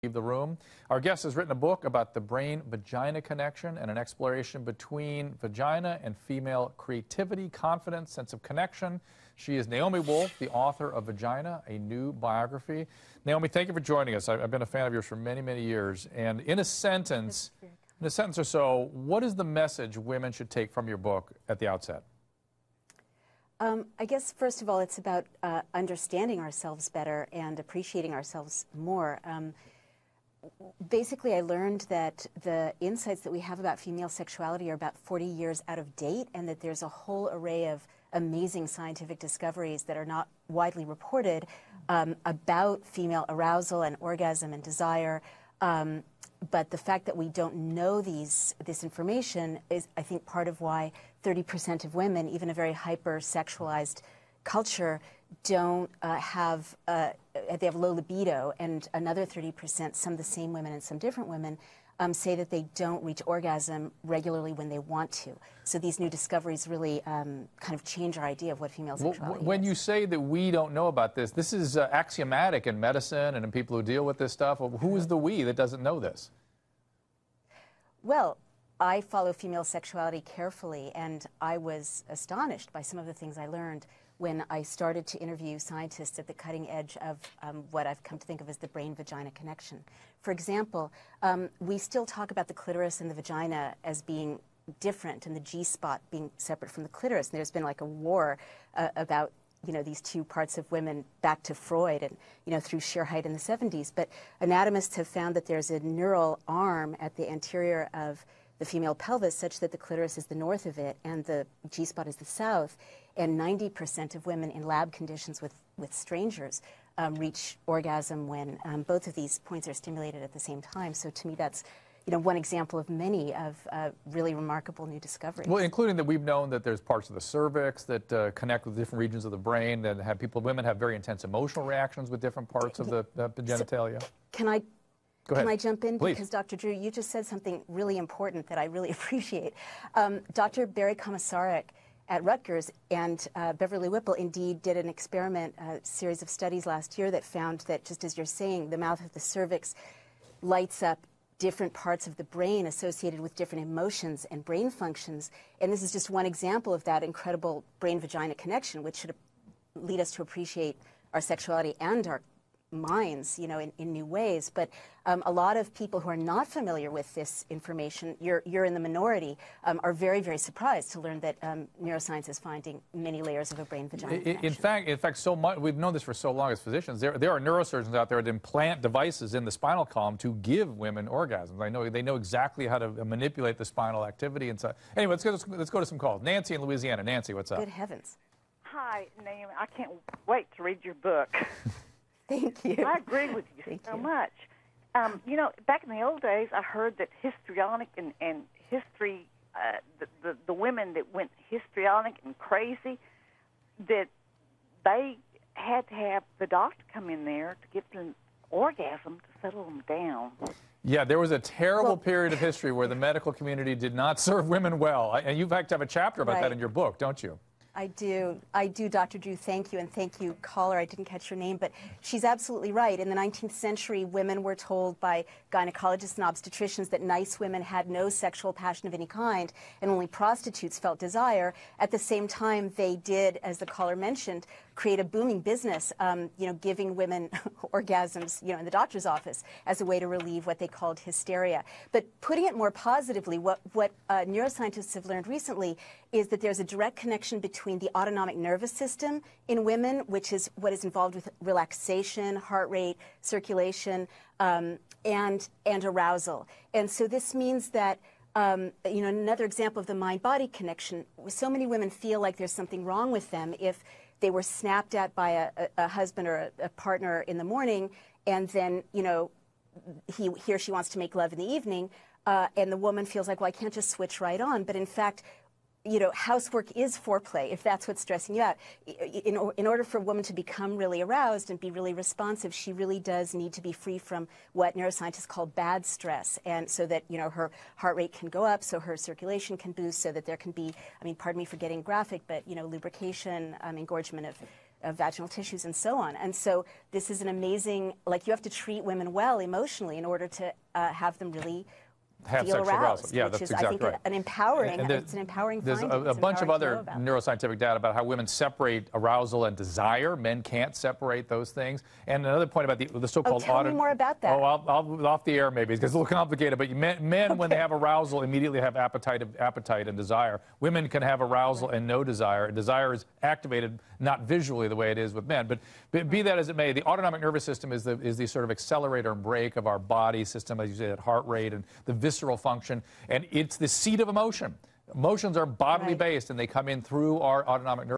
Leave the room. Our guest has written a book about the brain-vagina connection and an exploration between vagina and female creativity, confidence, sense of connection. She is Naomi Wolf, the author of Vagina, a New Biography. Naomi, thank you for joining us. I've been a fan of yours for many, many years. And in a sentence or so, what is the message women should take from your book at the outset? I guess, first of all, it's about understanding ourselves better and appreciating ourselves more. Basically, I learned that the insights that we have about female sexuality are about 40 years out of date, and that there's a whole array of amazing scientific discoveries that are not widely reported about female arousal and orgasm and desire. But the fact that we don't know this information is, I think, part of why 30% of women, even a very hyper-sexualized culture, don't they have low libido, and another 30%, some of the same women and some different women, say that they don't reach orgasm regularly when they want to. So these new discoveries really kind of change our idea of what female sexuality is. When you say that we don't know about this, this is axiomatic in medicine and in people who deal with this stuff. Who is the we that doesn't know this? Well, I follow female sexuality carefully, and I was astonished by some of the things I learned when I started to interview scientists at the cutting edge of what I've come to think of as the brain-vagina connection. For example, we still talk about the clitoris and the vagina as being different, and the G-spot being separate from the clitoris. And there's been like a war about these two parts of women back to Freud and through Scherheit in the 70s. But anatomists have found that there's a neural arm at the anterior of the female pelvis such that the clitoris is the north of it and the G-spot is the south. And 90% of women in lab conditions with strangers reach orgasm when both of these points are stimulated at the same time. So to me, that's one example of many of really remarkable new discoveries. Well, including that we've known that there's parts of the cervix that connect with different regions of the brain, that have women have very intense emotional reactions with different parts of the genitalia. So, can I jump in? Please. Because Dr. Drew, you just said something really important that I really appreciate. Dr. Barry Komisarek at Rutgers and Beverly Whipple indeed did an experiment, a series of studies last year that found that, just as you're saying, the mouth of the cervix lights up different parts of the brain associated with different emotions and brain functions. And this is just one example of that incredible brain-vagina connection, which should lead us to appreciate our sexuality and our minds, in new ways. But a lot of people who are not familiar with this information, you're in the minority, are very, very surprised to learn that neuroscience is finding many layers of a brain-vagina connection. In fact, so much, we've known this for so long as physicians. There are neurosurgeons out there that implant devices in the spinal column to give women orgasms. They know exactly how to manipulate the spinal activity and so. Anyway, let's go to some calls. Nancy in Louisiana. Nancy, what's up? Good heavens. Hi, Naomi. I can't wait to read your book. Thank you. I agree with you so much. Back in the old days, I heard that histrionic and history, the women that went histrionic and crazy, that they had to have the doctor come in there to get an orgasm to settle them down. Yeah, there was a terrible period of history where the medical community did not serve women well. And you, in fact, have a chapter about that in your book, don't you? I do, Dr. Drew, thank you, and thank you, caller. I didn't catch your name, but she's absolutely right. In the 19th century, women were told by gynecologists and obstetricians that nice women had no sexual passion of any kind, and only prostitutes felt desire. At the same time, they did, as the caller mentioned, create a booming business, giving women orgasms, in the doctor's office as a way to relieve what they called hysteria. But putting it more positively, what neuroscientists have learned recently is that there's a direct connection between the autonomic nervous system in women, which is what is involved with relaxation, heart rate, circulation, and arousal. And so this means that another example of the mind-body connection, so many women feel like there's something wrong with them if they were snapped at by a husband or a partner in the morning, and then, he or she wants to make love in the evening, and the woman feels like, well, I can't just switch right on. But in fact, housework is foreplay, if that's what's stressing you out. In order for a woman to become really aroused and be really responsive, she really does need to be free from what neuroscientists call bad stress, and so that, her heart rate can go up, so her circulation can boost, so that there can be, pardon me for getting graphic, but, lubrication, engorgement vaginal tissues and so on. And so this is an amazing, like you have to treat women well emotionally in order to have them really have feel sexual aroused, arousal. Yeah, which that's is, exactly I think, right. an empowering, And it's an empowering there's finding. a bunch of other about. neuroscientific data about how women separate arousal and desire. Men can't separate those things. And another point about the so-called tell me more about that. Oh, I'll off the air maybe, because it's a little complicated. But men when they have arousal, immediately have appetite and desire. Women can have arousal and no desire. And desire is activated not visually the way it is with men. But be that as it may, the autonomic nervous system is the sort of accelerator and brake of our body system, as you say, that heart rate and the visceral function. And it's the seat of emotion. Emotions are bodily based, and they come in through our autonomic nervous